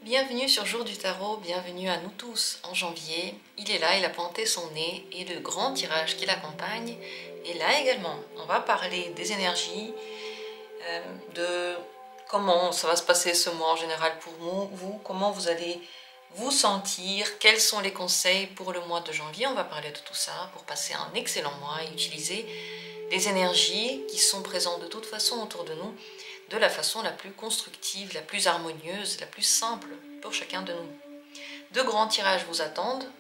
Bienvenue sur Jour du Tarot, bienvenue à nous tous en janvier. Il est là, il a pointé son nez et le grand tirage qui l'accompagne est là également. On va parler des énergies, de comment ça va se passer ce mois en général pour vous, comment vous allez vous sentir, quels sont les conseils pour le mois de janvier. On va parler de tout ça pour passer un excellent mois et utiliser les énergies qui sont présentes de toute façon autour de nous de la façon la plus constructive, la plus harmonieuse, la plus simple pour chacun de nous. Deux grands tirages vous attendent.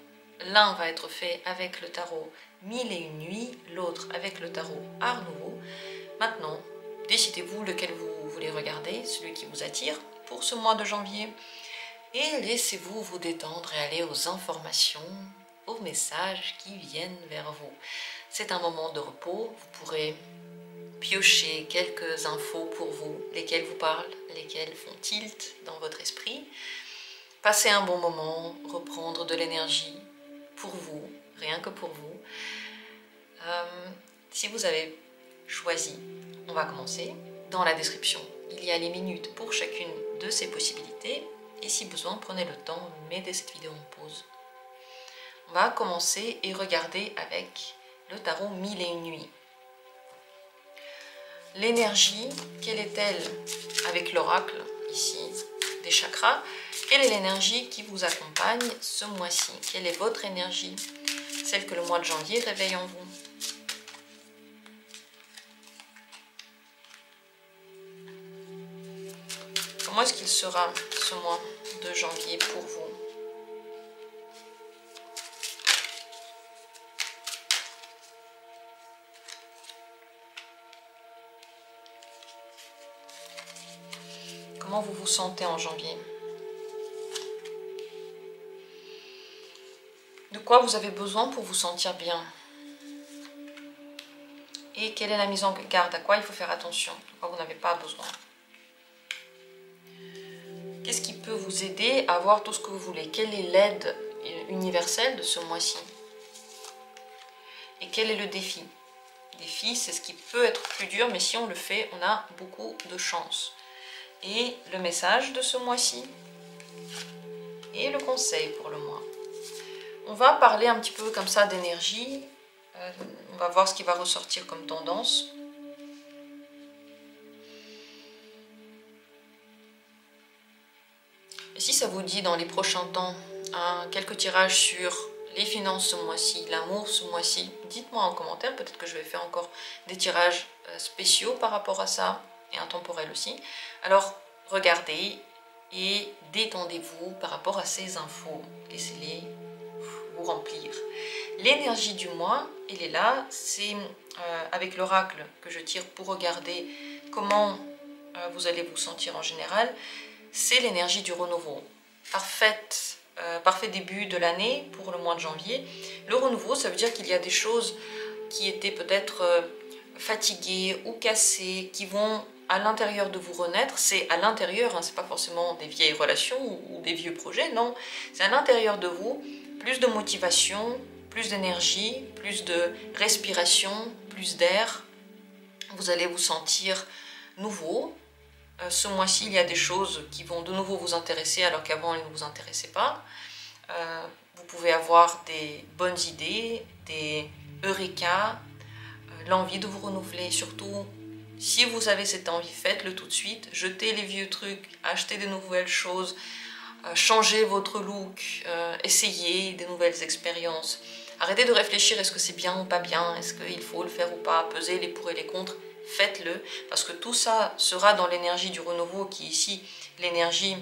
L'un va être fait avec le tarot 1001 nuits, l'autre avec le tarot Art Nouveau. Maintenant, décidez-vous lequel vous voulez regarder, celui qui vous attire pour ce mois de janvier. Et laissez-vous vous détendre et aller aux informations, aux messages qui viennent vers vous. C'est un moment de repos, vous pourrez piocher quelques infos pour vous, lesquelles vous parlent, lesquelles font tilt dans votre esprit. Passer un bon moment, reprendre de l'énergie pour vous, rien que pour vous. Si vous avez choisi, on va commencer. Dans la description, il y a les minutes pour chacune de ces possibilités. Et si besoin, prenez le temps, mettez cette vidéo en pause. On va commencer et regarder avec le tarot 1001 nuits. L'énergie, quelle est-elle avec l'oracle, ici, des chakras? Quelle est l'énergie qui vous accompagne ce mois-ci? Quelle est votre énergie? Celle que le mois de janvier réveille en vous. Comment est-ce qu'il sera ce mois de janvier pour vous? Comment vous vous sentez en janvier? De quoi vous avez besoin pour vous sentir bien? Et quelle est la mise en garde? À quoi il faut faire attention? De quoi vous n'avez pas besoin? Qu'est-ce qui peut vous aider à avoir tout ce que vous voulez? Quelle est l'aide universelle de ce mois-ci? Et quel est le défi? Le défi, c'est ce qui peut être plus dur, mais si on le fait, on a beaucoup de chance. Et le message de ce mois-ci et le conseil pour le mois. On va parler un petit peu comme ça d'énergie. On va voir ce qui va ressortir comme tendance. Et si ça vous dit dans les prochains temps, quelques tirages sur les finances ce mois-ci, l'amour ce mois-ci, dites-moi en commentaire. Peut-être que je vais faire encore des tirages spéciaux par rapport à ça. Et intemporel aussi. Alors, regardez et détendez-vous par rapport à ces infos. Laissez-les vous remplir. L'énergie du mois, elle est là. C'est avec l'oracle que je tire pour regarder comment vous allez vous sentir en général. C'est l'énergie du renouveau. Parfait début de l'année pour le mois de janvier. Le renouveau, ça veut dire qu'il y a des choses qui étaient peut-être fatiguées ou cassées, qui vont à l'intérieur de vous renaître. C'est à l'intérieur, hein, c'est pas forcément des vieilles relations ou des vieux projets, non, c'est à l'intérieur de vous, plus de motivation, plus d'énergie, plus de respiration, plus d'air. Vous allez vous sentir nouveau. Ce mois-ci, il y a des choses qui vont de nouveau vous intéresser alors qu'avant elles ne vous intéressaient pas. Vous pouvez avoir des bonnes idées, des eureka, l'envie de vous renouveler. Surtout, si vous avez cette envie, faites-le tout de suite. Jetez les vieux trucs, achetez des nouvelles choses, changez votre look, essayez des nouvelles expériences. Arrêtez de réfléchir, est-ce que c'est bien ou pas bien, est-ce qu'il faut le faire ou pas, pesez les pour et les contre, faites-le. Parce que tout ça sera dans l'énergie du renouveau qui est ici l'énergie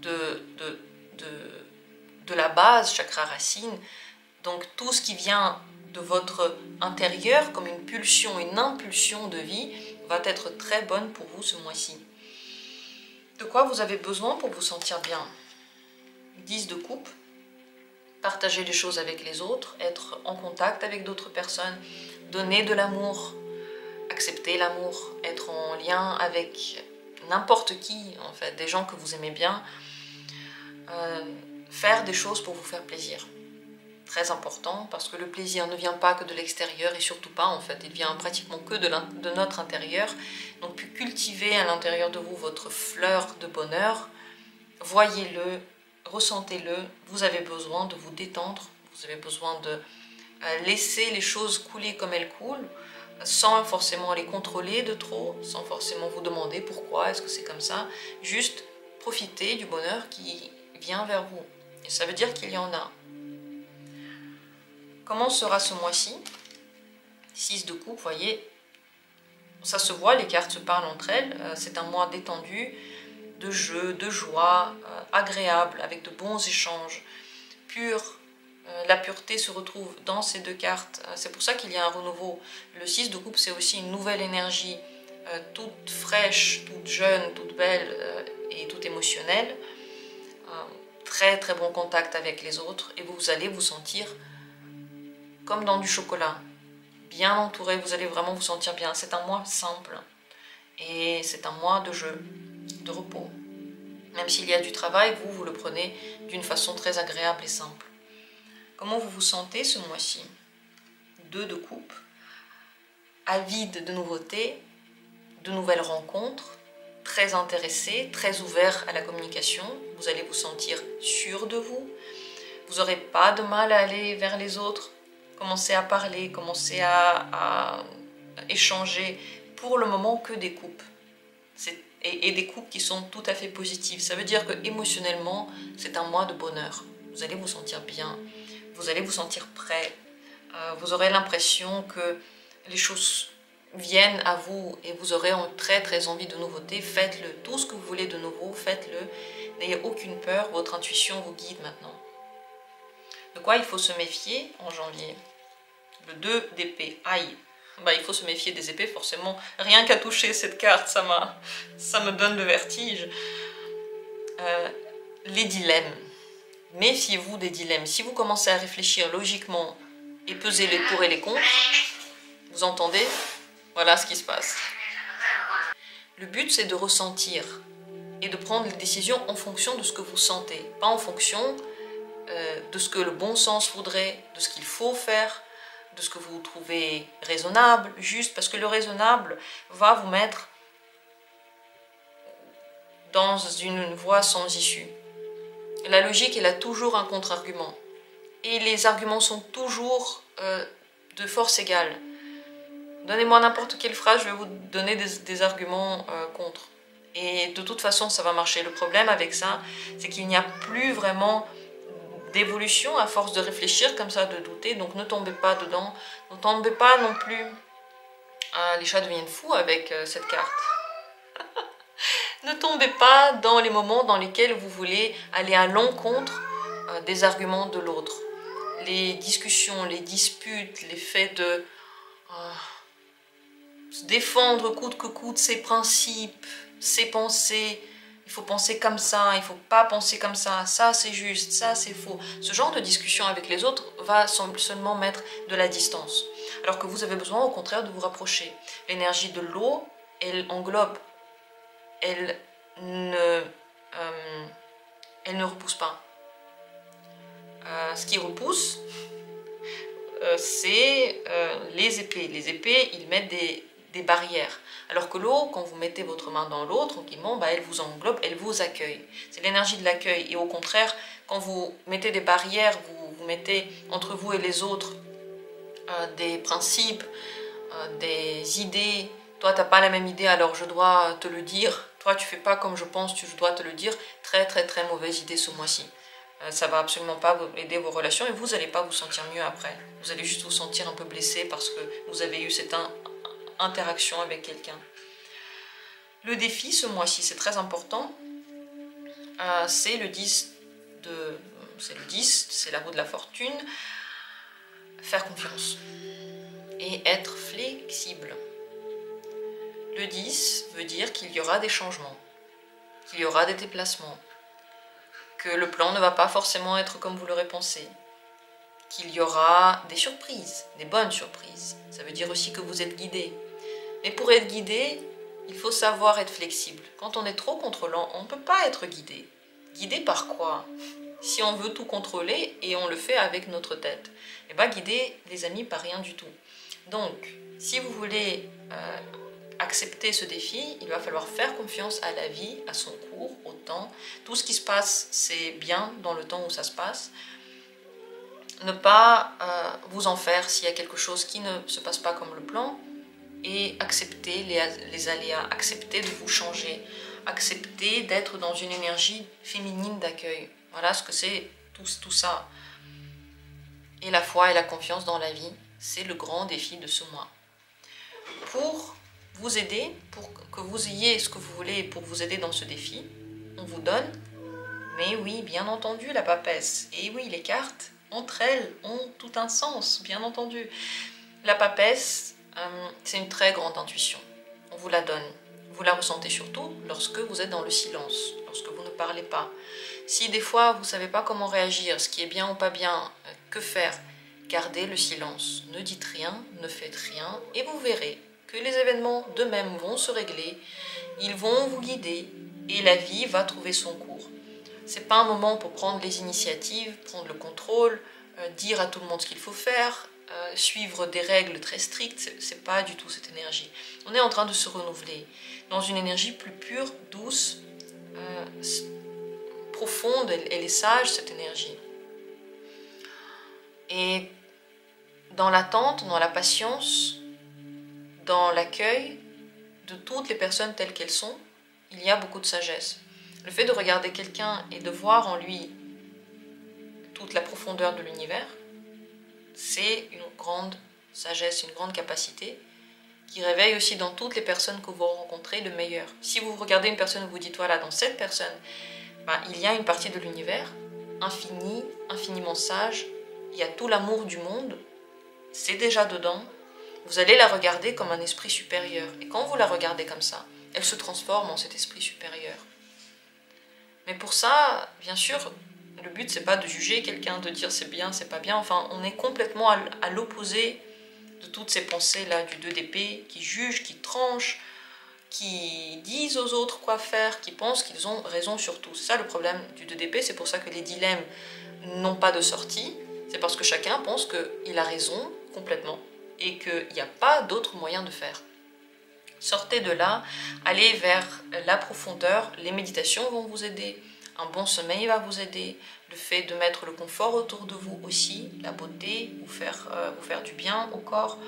de la base, chakra racine. Donc tout ce qui vient de votre intérieur comme une pulsion, une impulsion de vie va être très bonne pour vous ce mois-ci. De quoi vous avez besoin pour vous sentir bien? 10 de coupe, partager les choses avec les autres, être en contact avec d'autres personnes, donner de l'amour, accepter l'amour, être en lien avec n'importe qui, en fait, des gens que vous aimez bien, faire des choses pour vous faire plaisir. Très important, parce que le plaisir ne vient pas que de l'extérieur, et surtout pas en fait, il vient pratiquement que de notre intérieur. Donc cultivez à l'intérieur de vous votre fleur de bonheur, voyez-le, ressentez-le. Vous avez besoin de vous détendre, vous avez besoin de laisser les choses couler comme elles coulent, sans forcément les contrôler de trop, sans forcément vous demander pourquoi, est-ce que c'est comme ça. Juste profitez du bonheur qui vient vers vous. Et ça veut dire qu'il y en a. Comment sera ce mois-ci? 6 de coupe, vous voyez, ça se voit, les cartes se parlent entre elles. C'est un mois détendu, de jeu, de joie, agréable, avec de bons échanges, pur. La pureté se retrouve dans ces deux cartes. C'est pour ça qu'il y a un renouveau. Le 6 de coupe, c'est aussi une nouvelle énergie, toute fraîche, toute jeune, toute belle et toute émotionnelle. Très très bon contact avec les autres et vous allez vous sentir comme dans du chocolat. Bien entouré, vous allez vraiment vous sentir bien. C'est un mois simple et c'est un mois de jeu, de repos. Même s'il y a du travail, vous le prenez d'une façon très agréable et simple. Comment vous vous sentez ce mois-ci? 2 de coupe, avide de nouveautés, de nouvelles rencontres, très intéressé, très ouvert à la communication. Vous allez vous sentir sûr de vous. Vous n'aurez pas de mal à aller vers les autres. Commencez à parler, commencez à échanger. Pour le moment, que des coupes. Et des coupes qui sont tout à fait positives. Ça veut dire que émotionnellement, c'est un mois de bonheur. Vous allez vous sentir bien. Vous allez vous sentir prêt, vous aurez l'impression que les choses viennent à vous et vous aurez très très envie de nouveautés. Faites-le, tout ce que vous voulez de nouveau, faites-le. N'ayez aucune peur, votre intuition vous guide maintenant. De quoi il faut se méfier en janvier? Le 2 d'épée, aïe. Il faut se méfier des épées forcément. Rien qu'à toucher cette carte, ça me donne le vertige. Les dilemmes. Méfiez-vous des dilemmes. Si vous commencez à réfléchir logiquement et peser les pour et les contre, vous entendez? Voilà ce qui se passe. Le but, c'est de ressentir et de prendre les décisions en fonction de ce que vous sentez, pas en fonction de ce que le bon sens voudrait, de ce qu'il faut faire, de ce que vous trouvez raisonnable, juste, parce que le raisonnable va vous mettre dans une voie sans issue. La logique, elle a toujours un contre-argument. Et les arguments sont toujours de force égale. Donnez-moi n'importe quelle phrase, je vais vous donner des arguments contre. Et de toute façon, ça va marcher. Le problème avec ça, c'est qu'il n'y a plus vraiment d'évolution à force de réfléchir comme ça, de douter. Donc ne tombez pas dedans. Ne tombez pas non plus. Les chats deviennent fous avec cette carte. Ne tombez pas dans les moments dans lesquels vous voulez aller à l'encontre des arguments de l'autre. Les discussions, les disputes, les faits de se défendre coûte que coûte ses principes, ses pensées. Il faut penser comme ça, il ne faut pas penser comme ça c'est juste, ça c'est faux. Ce genre de discussion avec les autres va seulement mettre de la distance. Alors que vous avez besoin au contraire de vous rapprocher. L'énergie de l'eau, elle englobe. Elle ne repousse pas. Ce qui repousse, c'est les épées. Les épées, ils mettent des barrières. Alors que l'eau, quand vous mettez votre main dans l'eau, tranquillement, elle vous englobe, elle vous accueille. C'est l'énergie de l'accueil. Et au contraire, quand vous mettez des barrières, vous mettez entre vous et les autres des principes, des idées. Toi, tu n'as pas la même idée, alors je dois te le dire. Toi, tu ne fais pas comme je pense, je dois te le dire. Très, très, très mauvaise idée ce mois-ci. Ça ne va absolument pas aider vos relations et vous n'allez pas vous sentir mieux après. Vous allez juste vous sentir un peu blessé parce que vous avez eu cette interaction avec quelqu'un. Le défi ce mois-ci, c'est très important. C'est le 10, c'est la roue de la fortune. Faire confiance et être flexible. Le 10 veut dire qu'il y aura des changements, qu'il y aura des déplacements, que le plan ne va pas forcément être comme vous l'aurez pensé, qu'il y aura des surprises, des bonnes surprises. Ça veut dire aussi que vous êtes guidé. Mais pour être guidé, il faut savoir être flexible. Quand on est trop contrôlant, on ne peut pas être guidé. Guidé par quoi? Si on veut tout contrôler et on le fait avec notre tête. Et bien guidé, les amis, par rien du tout. Donc, si vous voulez accepter ce défi, il va falloir faire confiance à la vie, à son cours, au temps. Tout ce qui se passe, c'est bien dans le temps où ça se passe. Ne pas vous en faire s'il y a quelque chose qui ne se passe pas comme le plan, et accepter les aléas, accepter de vous changer, accepter d'être dans une énergie féminine d'accueil. Voilà ce que c'est tout ça. Et la foi et la confiance dans la vie, c'est le grand défi de ce mois. Pour vous aider, pour que vous ayez ce que vous voulez, pour vous aider dans ce défi, on vous donne, mais oui, bien entendu, la papesse. Et oui, les cartes, entre elles, ont tout un sens, bien entendu. La papesse, c'est une très grande intuition. On vous la donne. Vous la ressentez surtout lorsque vous êtes dans le silence, lorsque vous ne parlez pas. Si des fois vous ne savez pas comment réagir, ce qui est bien ou pas bien, que faire? Gardez le silence. Ne dites rien, ne faites rien, et vous verrez que les événements d'eux-mêmes vont se régler, ils vont vous guider, et la vie va trouver son cours. C'est pas un moment pour prendre les initiatives, prendre le contrôle, dire à tout le monde ce qu'il faut faire, suivre des règles très strictes, c'est pas du tout cette énergie. On est en train de se renouveler dans une énergie plus pure, douce, profonde, elle est sage cette énergie. Et dans l'attente, dans la patience, dans l'accueil de toutes les personnes telles qu'elles sont, il y a beaucoup de sagesse. Le fait de regarder quelqu'un et de voir en lui toute la profondeur de l'univers, c'est une grande sagesse, une grande capacité qui réveille aussi dans toutes les personnes que vous rencontrez le meilleur. Si vous regardez une personne et vous dites, voilà, dans cette personne, il y a une partie de l'univers, infinie, infiniment sage, il y a tout l'amour du monde, c'est déjà dedans, vous allez la regarder comme un esprit supérieur. Et quand vous la regardez comme ça, elle se transforme en cet esprit supérieur. Mais pour ça, bien sûr, le but c'est pas de juger quelqu'un, de dire c'est bien, c'est pas bien, enfin on est complètement à l'opposé de toutes ces pensées-là du 2 d'épée, qui jugent, qui tranchent, qui disent aux autres quoi faire, qui pensent qu'ils ont raison sur tout. C'est ça le problème du 2 d'épée, c'est pour ça que les dilemmes n'ont pas de sortie, c'est parce que chacun pense qu'il a raison complètement et qu'il n'y a pas d'autre moyen de faire. Sortez de là, allez vers la profondeur, les méditations vont vous aider, un bon sommeil va vous aider, le fait de mettre le confort autour de vous aussi, la beauté, vous faire du bien au corps.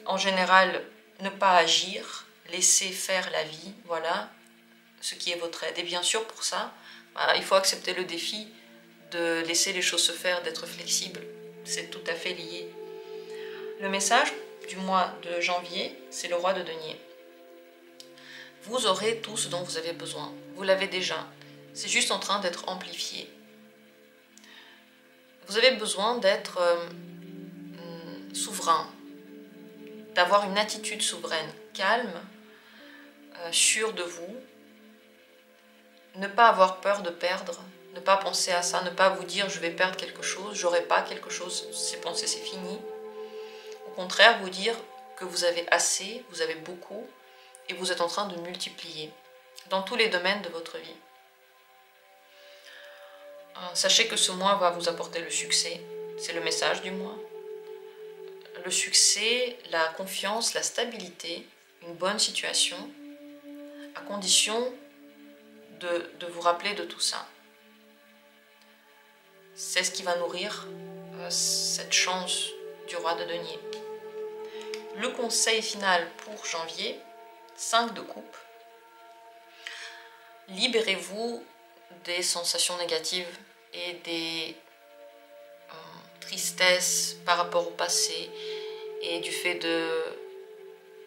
En général, ne pas agir, laisser faire la vie, voilà ce qui est votre aide. Et bien sûr, pour ça, il faut accepter le défi de laisser les choses se faire, d'être flexible. C'est tout à fait lié. Le message du mois de janvier, c'est le roi de denier. Vous aurez tout ce dont vous avez besoin. Vous l'avez déjà. C'est juste en train d'être amplifié. Vous avez besoin d'être souverain, d'avoir une attitude souveraine, calme, sûr de vous, ne pas avoir peur de perdre, ne pas penser à ça, ne pas vous dire je vais perdre quelque chose, j'aurai pas quelque chose, ces pensées c'est fini. Au contraire, vous dire que vous avez assez, vous avez beaucoup, et vous êtes en train de multiplier dans tous les domaines de votre vie. Sachez que ce mois va vous apporter le succès, c'est le message du mois. Le succès, la confiance, la stabilité, une bonne situation, à condition de vous rappeler de tout ça. C'est ce qui va nourrir cette chance du roi de denier. Le conseil final pour janvier, 5 de coupe. Libérez-vous des sensations négatives et des tristesses par rapport au passé et du fait de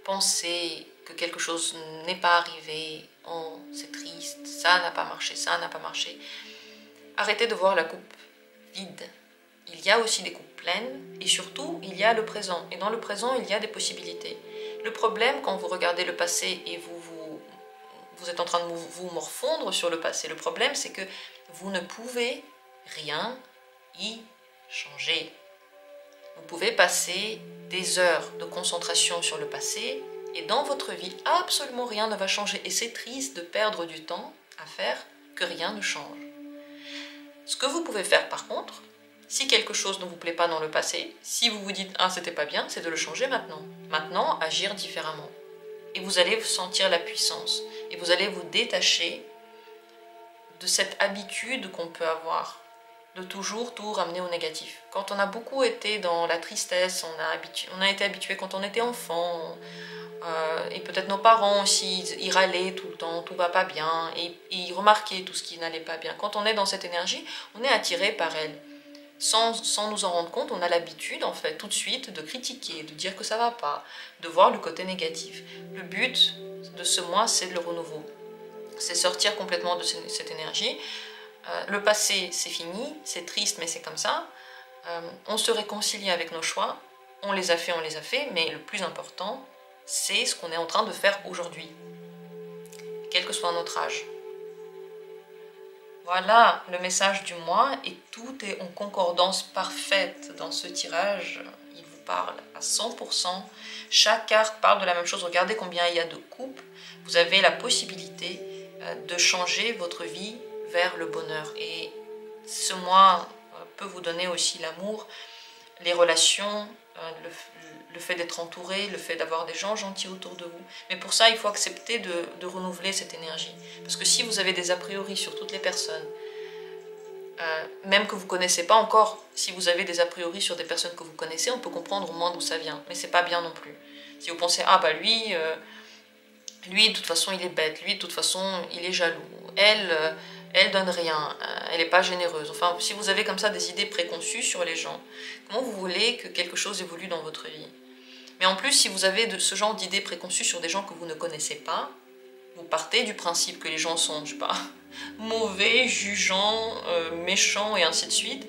penser que quelque chose n'est pas arrivé, oh c'est triste, ça n'a pas marché, ça n'a pas marché. Arrêtez de voir la coupe vide. Il y a aussi des coupes pleines et surtout il y a le présent. Et dans le présent il y a des possibilités. Le problème quand vous regardez le passé et vous êtes en train de vous morfondre sur le passé, le problème c'est que vous ne pouvez rien y changer. Vous pouvez passer des heures de concentration sur le passé et dans votre vie, absolument rien ne va changer. Et c'est triste de perdre du temps à faire que rien ne change. Ce que vous pouvez faire par contre, si quelque chose ne vous plaît pas dans le passé, si vous vous dites « Ah, c'était pas bien », c'est de le changer maintenant. Maintenant, agir différemment. et vous allez sentir la puissance. Et vous allez vous détacher de cette habitude qu'on peut avoir, de toujours tout ramener au négatif. Quand on a beaucoup été dans la tristesse, on a été habitué quand on était enfant, et peut-être nos parents aussi, ils râlaient tout le temps, tout va pas bien, et ils remarquaient tout ce qui n'allait pas bien. Quand on est dans cette énergie, on est attiré par elle. Sans nous en rendre compte, on a l'habitude, en fait, tout de suite, de critiquer, de dire que ça va pas, de voir le côté négatif. Le but de ce mois, c'est le renouveau. C'est sortir complètement de cette énergie. Le passé, c'est fini, c'est triste, mais c'est comme ça. On se réconcilie avec nos choix. On les a fait, mais le plus important, c'est ce qu'on est en train de faire aujourd'hui, quel que soit notre âge. Voilà le message du mois, et tout est en concordance parfaite dans ce tirage. Il vous parle à 100%. Chaque carte parle de la même chose. Regardez combien il y a de coupes. Vous avez la possibilité de changer votre vie vers le bonheur. Et ce mois peut vous donner aussi l'amour, les relations, le fait d'être entouré, le fait d'avoir des gens gentils autour de vous. Mais pour ça, il faut accepter de renouveler cette énergie. Parce que si vous avez des a priori sur toutes les personnes, même que vous ne connaissez pas encore, si vous avez des a priori sur des personnes que vous connaissez, on peut comprendre au moins d'où ça vient. Mais c'est pas bien non plus. Si vous pensez, ah bah lui, de toute façon, il est bête, lui, de toute façon, il est jaloux, elle donne rien, elle n'est pas généreuse. Enfin, si vous avez comme ça des idées préconçues sur les gens, comment vous voulez que quelque chose évolue dans votre vie? Mais en plus, si vous avez ce genre d'idées préconçues sur des gens que vous ne connaissez pas, vous partez du principe que les gens sont, je sais pas, mauvais, jugeants, méchants et ainsi de suite,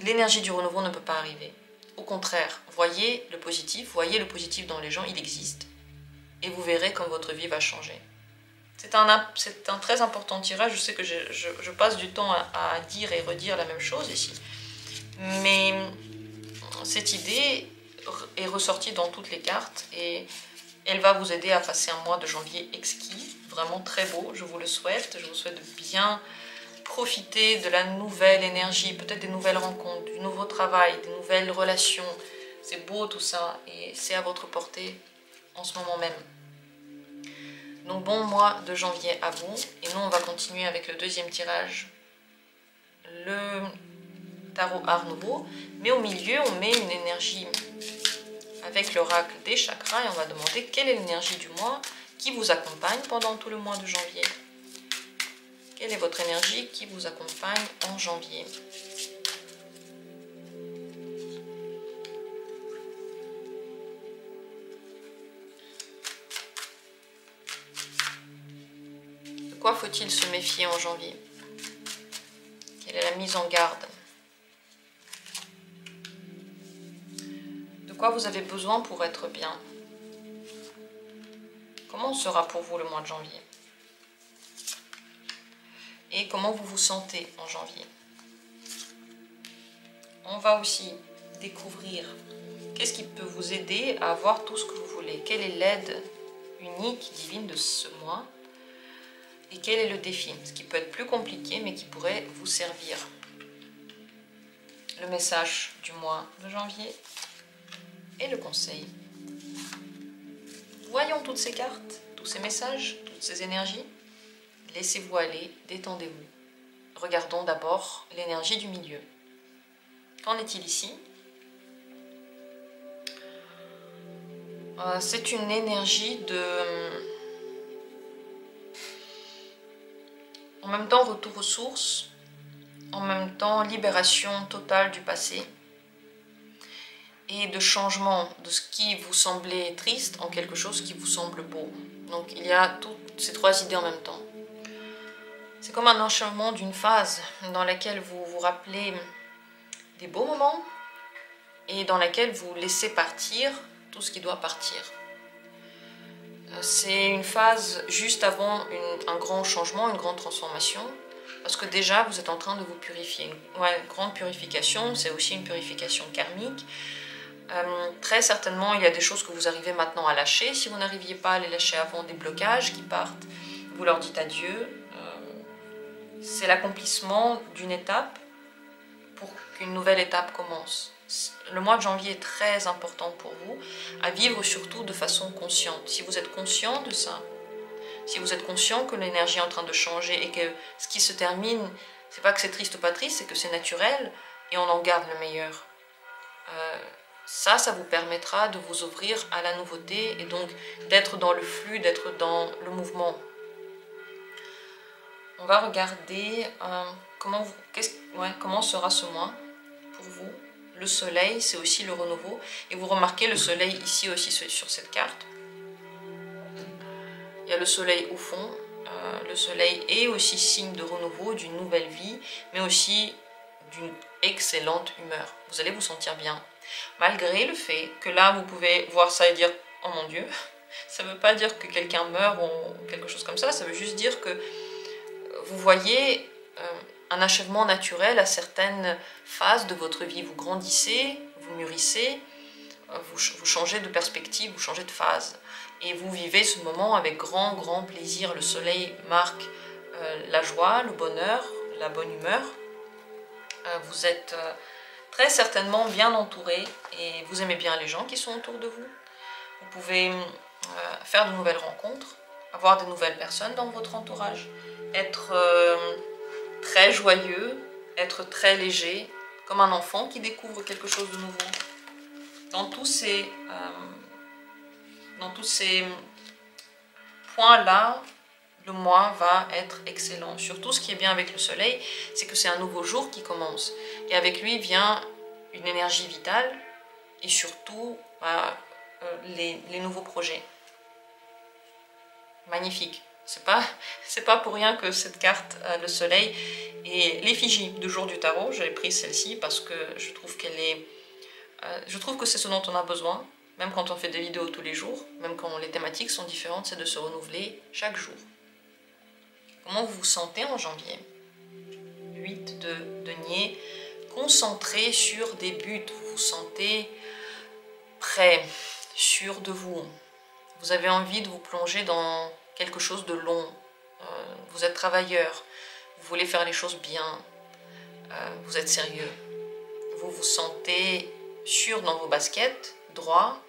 l'énergie du renouveau ne peut pas arriver. Au contraire, voyez le positif dans les gens, il existe. Et vous verrez comme votre vie va changer. C'est un très important tirage. Je sais que je passe du temps à dire et redire la même chose ici. Mais cette idée est ressortie dans toutes les cartes et elle va vous aider à passer un mois de janvier exquis, vraiment très beau, je vous le souhaite. Je vous souhaite de bien profiter de la nouvelle énergie, peut-être des nouvelles rencontres, du nouveau travail, des nouvelles relations. C'est beau tout ça et c'est à votre portée en ce moment même. Donc bon mois de janvier à vous. Et nous on va continuer avec le deuxième tirage, le tarot Art Nouveau. Mais au milieu on met une énergie avec l'oracle des chakras et on va demander quelle est l'énergie du mois qui vous accompagne pendant tout le mois de janvier. Quelle est votre énergie qui vous accompagne en janvier? De quoi faut-il se méfier en janvier? Quelle est la mise en garde? De quoi vous avez besoin pour être bien? Comment sera pour vous le mois de janvier? Et comment vous vous sentez en janvier? On va aussi découvrir qu'est-ce qui peut vous aider à avoir tout ce que vous voulez. Quelle est l'aide unique, divine de ce mois? Et quel est le défi? Ce qui peut être plus compliqué, mais qui pourrait vous servir. Le message du mois de janvier et le conseil. Voyons toutes ces cartes, tous ces messages, toutes ces énergies. Laissez-vous aller, détendez-vous. Regardons d'abord l'énergie du milieu. Qu'en est-il ici? C'est une énergie de... En même temps, retour aux sources, en même temps, libération totale du passé et de changement de ce qui vous semblait triste en quelque chose qui vous semble beau. Donc, il y a toutes ces trois idées en même temps. C'est comme un enchaînement d'une phase dans laquelle vous vous rappelez des beaux moments et dans laquelle vous laissez partir tout ce qui doit partir. C'est une phase juste avant un grand changement, une grande transformation, parce que déjà vous êtes en train de vous purifier. Une grande purification, c'est aussi une purification karmique. Très certainement, il y a des choses que vous arrivez maintenant à lâcher. Si vous n'arriviez pas à les lâcher avant, des blocages qui partent, vous leur dites adieu. C'est l'accomplissement d'une étape pour qu'une nouvelle étape commence. Le mois de janvier est très important pour vous, à vivre surtout de façon consciente. Si vous êtes conscient de ça, si vous êtes conscient que l'énergie est en train de changer et que ce qui se termine, c'est pas que c'est triste ou pas triste, c'est que c'est naturel et on en garde le meilleur. Ça vous permettra de vous ouvrir à la nouveauté et donc d'être dans le flux, d'être dans le mouvement. On va regarder comment sera ce mois pour vous. Le soleil, c'est aussi le renouveau. Et vous remarquez le soleil ici aussi sur cette carte. Il y a le soleil au fond. Le soleil est aussi signe de renouveau, d'une nouvelle vie, mais aussi d'une excellente humeur. Vous allez vous sentir bien. Malgré le fait que là, vous pouvez voir ça et dire « Oh mon Dieu !» Ça ne veut pas dire que quelqu'un meurt ou quelque chose comme ça. Ça veut juste dire que vous voyez un achèvement naturel à certaines phases de votre vie. Vous grandissez, vous mûrissez, vous changez de perspective, vous changez de phase. Et vous vivez ce moment avec grand plaisir. Le soleil marque la joie, le bonheur, la bonne humeur. Vous êtes très certainement bien entouré et vous aimez bien les gens qui sont autour de vous. Vous pouvez faire de nouvelles rencontres, avoir de nouvelles personnes dans votre entourage, être très joyeux, être très léger, comme un enfant qui découvre quelque chose de nouveau. Dans tous ces points-là, le mois va être excellent. Surtout, ce qui est bien avec le soleil, c'est que c'est un nouveau jour qui commence. Et avec lui vient une énergie vitale et surtout les nouveaux projets. Magnifique. C'est pas pour rien que cette carte, le soleil, et l'effigie du jour du tarot, j'ai pris celle-ci parce que je trouve qu'elle est... je trouve que c'est ce dont on a besoin, même quand on fait des vidéos tous les jours, même quand les thématiques sont différentes, c'est de se renouveler chaque jour. Comment vous vous sentez en janvier? 8 de denier, concentré sur des buts, vous vous sentez prêt, sûr de vous. Vous avez envie de vous plonger dans quelque chose de long. Vous êtes travailleur, vous voulez faire les choses bien, vous êtes sérieux. Vous vous sentez sûr dans vos baskets, droit,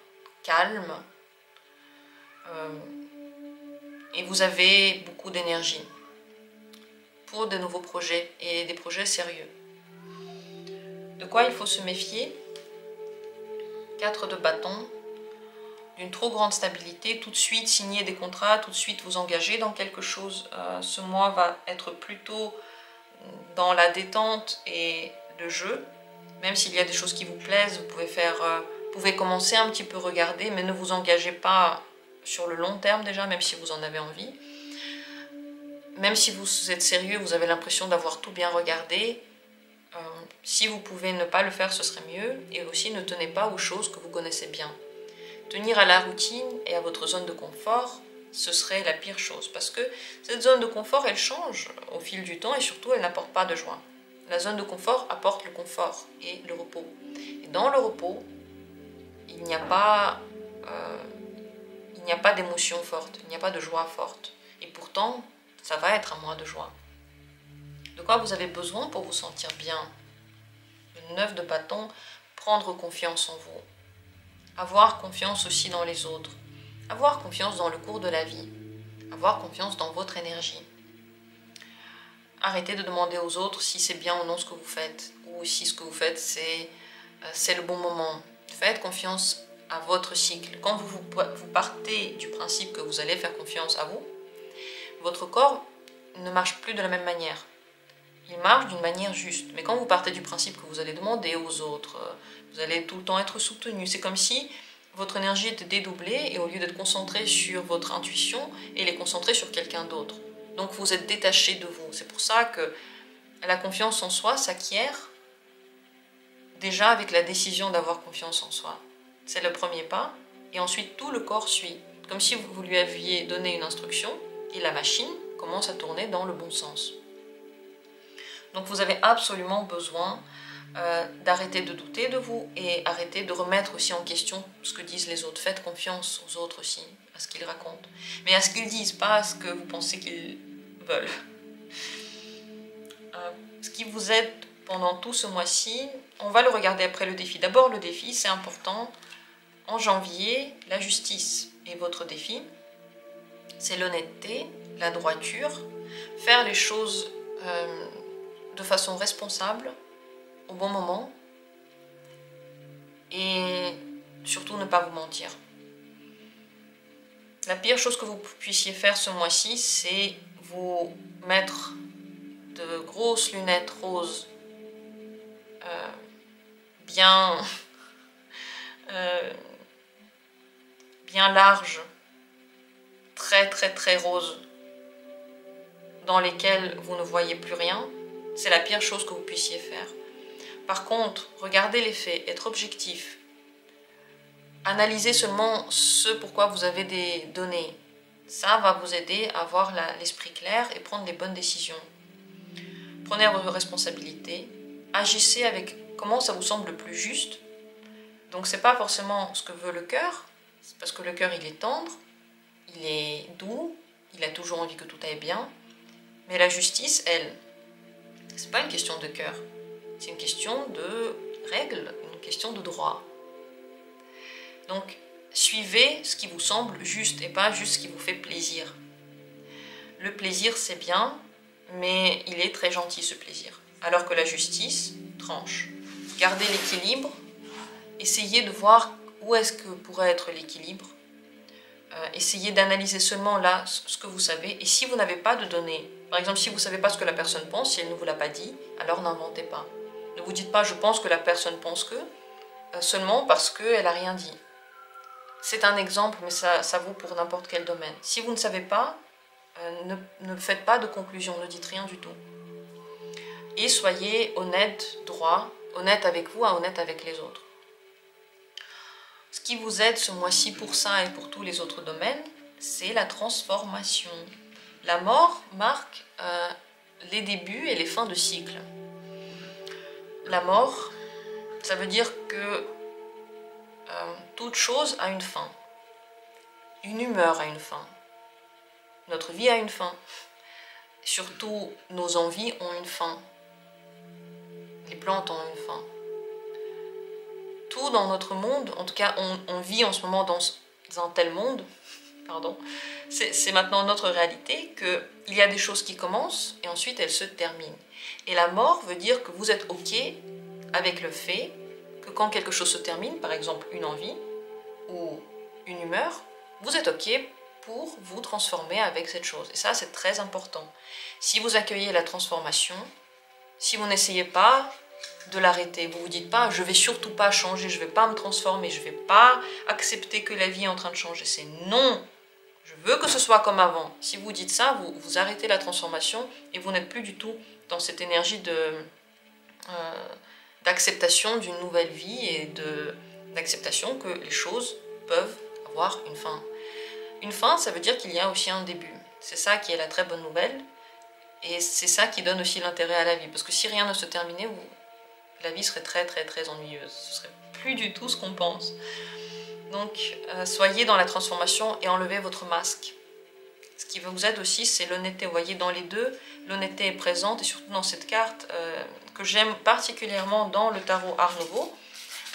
calme, et vous avez beaucoup d'énergie pour de nouveaux projets et des projets sérieux. De quoi il faut se méfier? 4 de bâton, d'une trop grande stabilité, tout de suite signer des contrats, tout de suite vous engager dans quelque chose. Ce mois va être plutôt dans la détente et le jeu. Même s'il y a des choses qui vous plaisent, vous pouvez commencer un petit peu regarder, mais ne vous engagez pas sur le long terme déjà, même si vous en avez envie. Même si vous êtes sérieux, vous avez l'impression d'avoir tout bien regardé. Si vous pouvez ne pas le faire, ce serait mieux. Et aussi, ne tenez pas aux choses que vous connaissez bien. Tenir à la routine et à votre zone de confort, ce serait la pire chose. Parce que cette zone de confort, elle change au fil du temps et surtout, elle n'apporte pas de joie. La zone de confort apporte le confort et le repos. Et dans le repos, il n'y a pas d'émotion forte, il n'y a pas de joie forte. Et pourtant, ça va être un mois de joie. De quoi vous avez besoin pour vous sentir bien? Le 9 de bâton, prendre confiance en vous. Avoir confiance aussi dans les autres. Avoir confiance dans le cours de la vie. Avoir confiance dans votre énergie. Arrêtez de demander aux autres si c'est bien ou non ce que vous faites. Ou si ce que vous faites, c'est le bon moment. Faites confiance à votre cycle. Quand vous partez du principe que vous allez faire confiance à vous, votre corps ne marche plus de la même manière. Il marche d'une manière juste. Mais quand vous partez du principe que vous allez demander aux autres, vous allez tout le temps être soutenu. C'est comme si votre énergie était dédoublée et au lieu d'être concentrée sur votre intuition, elle est concentrée sur quelqu'un d'autre. Donc vous êtes détaché de vous. C'est pour ça que la confiance en soi s'acquiert déjà avec la décision d'avoir confiance en soi. C'est le premier pas. Et ensuite tout le corps suit. Comme si vous lui aviez donné une instruction et la machine commence à tourner dans le bon sens. Donc vous avez absolument besoin d'arrêter de douter de vous et arrêter de remettre aussi en question ce que disent les autres. Faites confiance aux autres aussi, à ce qu'ils racontent. Mais à ce qu'ils disent, pas à ce que vous pensez qu'ils veulent. Ce qui vous aide pendant tout ce mois-ci. On va le regarder après le défi. D'abord le défi, c'est important. En janvier, la justice est votre défi. C'est l'honnêteté, la droiture, faire les choses de façon responsable, au bon moment, et surtout ne pas vous mentir. La pire chose que vous puissiez faire ce mois-ci, c'est vous mettre de grosses lunettes roses, bien larges, très roses, dans lesquelles vous ne voyez plus rien. C'est la pire chose que vous puissiez faire. Par contre, regardez les faits, être objectif. Analysez seulement ce pourquoi vous avez des données. Ça va vous aider à avoir l'esprit clair et prendre les bonnes décisions. Prenez vos responsabilités. Agissez avec comment ça vous semble le plus juste. Donc c'est pas forcément ce que veut le cœur, parce que le cœur il est tendre, il est doux, il a toujours envie que tout aille bien. Mais la justice, elle, c'est pas une question de cœur, c'est une question de règles, une question de droit. Donc, suivez ce qui vous semble juste et pas juste ce qui vous fait plaisir. Le plaisir, c'est bien, mais il est très gentil ce plaisir. Alors que la justice tranche. Gardez l'équilibre, essayez de voir où est-ce que pourrait être l'équilibre. Essayez d'analyser seulement là ce que vous savez. Et si vous n'avez pas de données, par exemple, si vous ne savez pas ce que la personne pense, si elle ne vous l'a pas dit, alors n'inventez pas. Ne vous dites pas « je pense que la personne pense que », seulement parce qu'elle n'a rien dit. C'est un exemple, mais ça vaut pour n'importe quel domaine. Si vous ne savez pas, ne faites pas de conclusion, ne dites rien du tout. Et soyez honnête, droit, honnête avec vous, honnête avec les autres. Ce qui vous aide ce mois-ci pour ça et pour tous les autres domaines, c'est la transformation. La mort marque les débuts et les fins de cycle. La mort, ça veut dire que toute chose a une fin. Une humeur a une fin. Notre vie a une fin. Surtout, nos envies ont une fin. Les plantes ont une fin. Tout dans notre monde, en tout cas, on vit en ce moment dans un tel monde, pardon, c'est maintenant notre réalité qu'il y a des choses qui commencent et ensuite elles se terminent. Et la mort veut dire que vous êtes OK avec le fait que quand quelque chose se termine, par exemple une envie ou une humeur, vous êtes OK pour vous transformer avec cette chose. Et ça, c'est très important. Si vous accueillez la transformation, si vous n'essayez pas de l'arrêter, vous vous dites pas « je vais surtout pas changer, je vais pas me transformer, je vais pas accepter que la vie est en train de changer », c'est non, je veux que ce soit comme avant. Si vous dites ça, vous arrêtez la transformation et vous n'êtes plus du tout dans cette énergie d'acceptation d'une nouvelle vie et d'acceptation que les choses peuvent avoir une fin. Une fin, ça veut dire qu'il y a aussi un début. C'est ça qui est la très bonne nouvelle. Et c'est ça qui donne aussi l'intérêt à la vie. Parce que si rien ne se terminait, la vie serait très ennuyeuse. Ce serait plus du tout ce qu'on pense. Donc, soyez dans la transformation et enlevez votre masque. Ce qui vous aide aussi, c'est l'honnêteté. Vous voyez, dans les deux, l'honnêteté est présente. Et surtout dans cette carte que j'aime particulièrement dans le tarot Art Nouveau,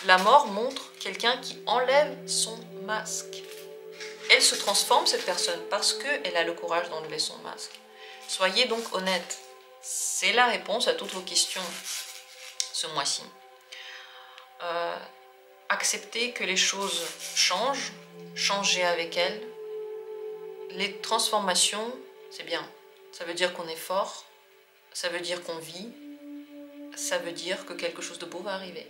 la mort montre quelqu'un qui enlève son masque. Elle se transforme, cette personne, parce qu'elle a le courage d'enlever son masque. Soyez donc honnête. C'est la réponse à toutes vos questions ce mois-ci. Acceptez que les choses changent, changez avec elles. Les transformations, c'est bien. Ça veut dire qu'on est fort, ça veut dire qu'on vit, ça veut dire que quelque chose de beau va arriver.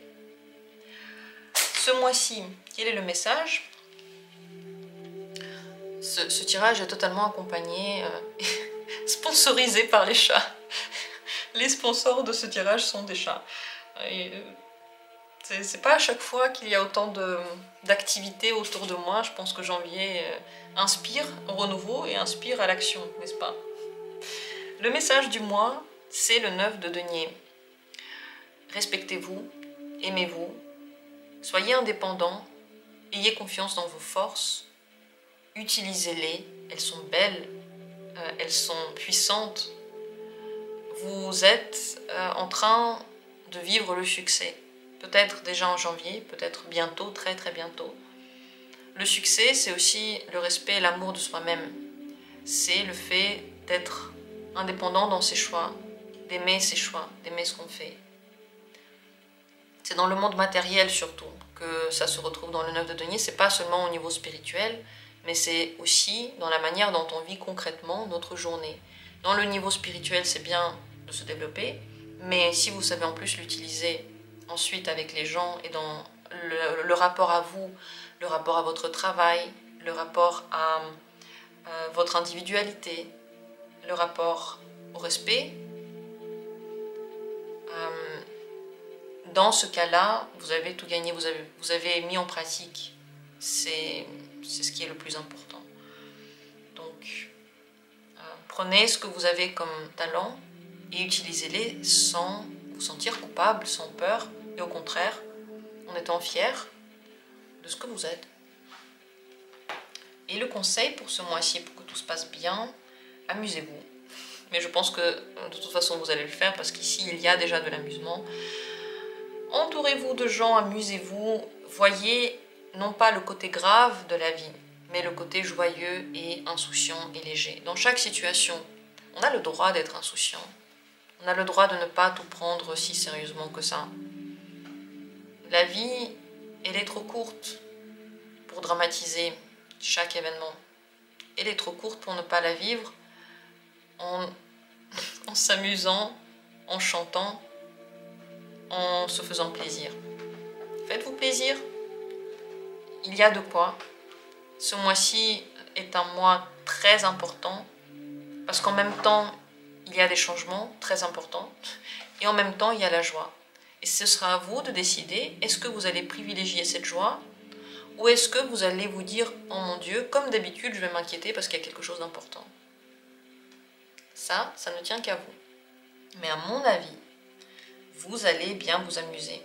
Ce mois-ci, quel est le message ? Ce tirage est totalement accompagné, sponsorisé par les chats. Les sponsors de ce tirage sont des chats. C'est pas à chaque fois qu'il y a autant d'activités autour de moi. Je pense que janvier inspire au renouveau et inspire à l'action, n'est-ce pas? Le message du mois, c'est le 9 de denier. Respectez-vous, aimez-vous, soyez indépendants, ayez confiance dans vos forces, utilisez-les, elles sont belles, elles sont puissantes. Vous êtes en train de vivre le succès. Peut-être déjà en janvier, peut-être bientôt, très très bientôt. Le succès, c'est aussi le respect et l'amour de soi-même. C'est le fait d'être indépendant dans ses choix, d'aimer ses choix, d'aimer ce qu'on fait. C'est dans le monde matériel surtout que ça se retrouve dans le 9 de denier. C'est pas seulement au niveau spirituel, mais c'est aussi dans la manière dont on vit concrètement notre journée. Dans le niveau spirituel, c'est bien de se développer, mais si vous savez en plus l'utiliser ensuite avec les gens et dans le rapport à vous, le rapport à votre travail, le rapport à votre individualité, le rapport au respect, dans ce cas-là, vous avez tout gagné, vous avez mis en pratique. C'est ce qui est le plus important. Donc, prenez ce que vous avez comme talent et utilisez-les sans vous sentir coupable, sans peur, et au contraire, en étant fier de ce que vous êtes. Et le conseil pour ce mois-ci, pour que tout se passe bien, amusez-vous. Mais je pense que de toute façon, vous allez le faire parce qu'ici, il y a déjà de l'amusement. Entourez-vous de gens, amusez-vous. Voyez non pas le côté grave de la vie, mais le côté joyeux et insouciant et léger. Dans chaque situation, on a le droit d'être insouciant. On a le droit de ne pas tout prendre si sérieusement que ça. La vie, elle est trop courte pour dramatiser chaque événement. Elle est trop courte pour ne pas la vivre en s'amusant, en chantant, en se faisant plaisir. Faites-vous plaisir. Il y a de quoi. Ce mois-ci est un mois très important parce qu'en même temps, il y a des changements très importants et en même temps, il y a la joie. Et ce sera à vous de décider, est-ce que vous allez privilégier cette joie ou est-ce que vous allez vous dire, oh mon Dieu, comme d'habitude, je vais m'inquiéter parce qu'il y a quelque chose d'important. Ça ne tient qu'à vous. Mais à mon avis, vous allez bien vous amuser.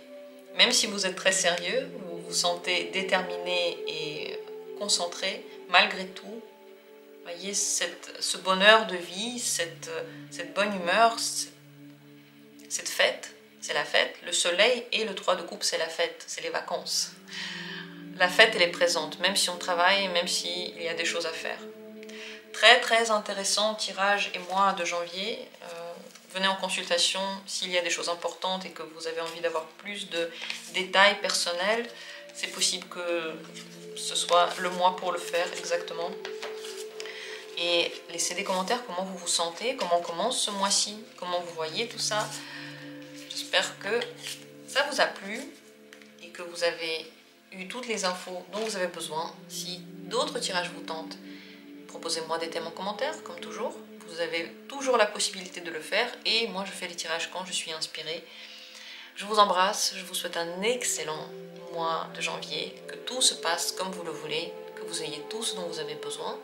Même si vous êtes très sérieux, vous vous sentez déterminé et concentré, malgré tout, voyez ce bonheur de vie, cette bonne humeur, cette fête, c'est la fête. Le soleil et le 3 de coupe, c'est la fête, c'est les vacances. La fête, elle est présente, même si on travaille, même s'il y a des choses à faire. Très très intéressant tirage et mois de janvier. Venez en consultation s'il y a des choses importantes et que vous avez envie d'avoir plus de détails personnels. C'est possible que ce soit le mois pour le faire exactement. Et laissez des commentaires comment vous vous sentez, comment commence ce mois-ci, comment vous voyez tout ça. J'espère que ça vous a plu et que vous avez eu toutes les infos dont vous avez besoin. Si d'autres tirages vous tentent, proposez-moi des thèmes en commentaire, comme toujours. Vous avez toujours la possibilité de le faire et moi je fais les tirages quand je suis inspirée. Je vous embrasse, je vous souhaite un excellent mois de janvier, que tout se passe comme vous le voulez, que vous ayez tout ce dont vous avez besoin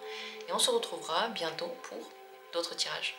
et on se retrouvera bientôt pour d'autres tirages.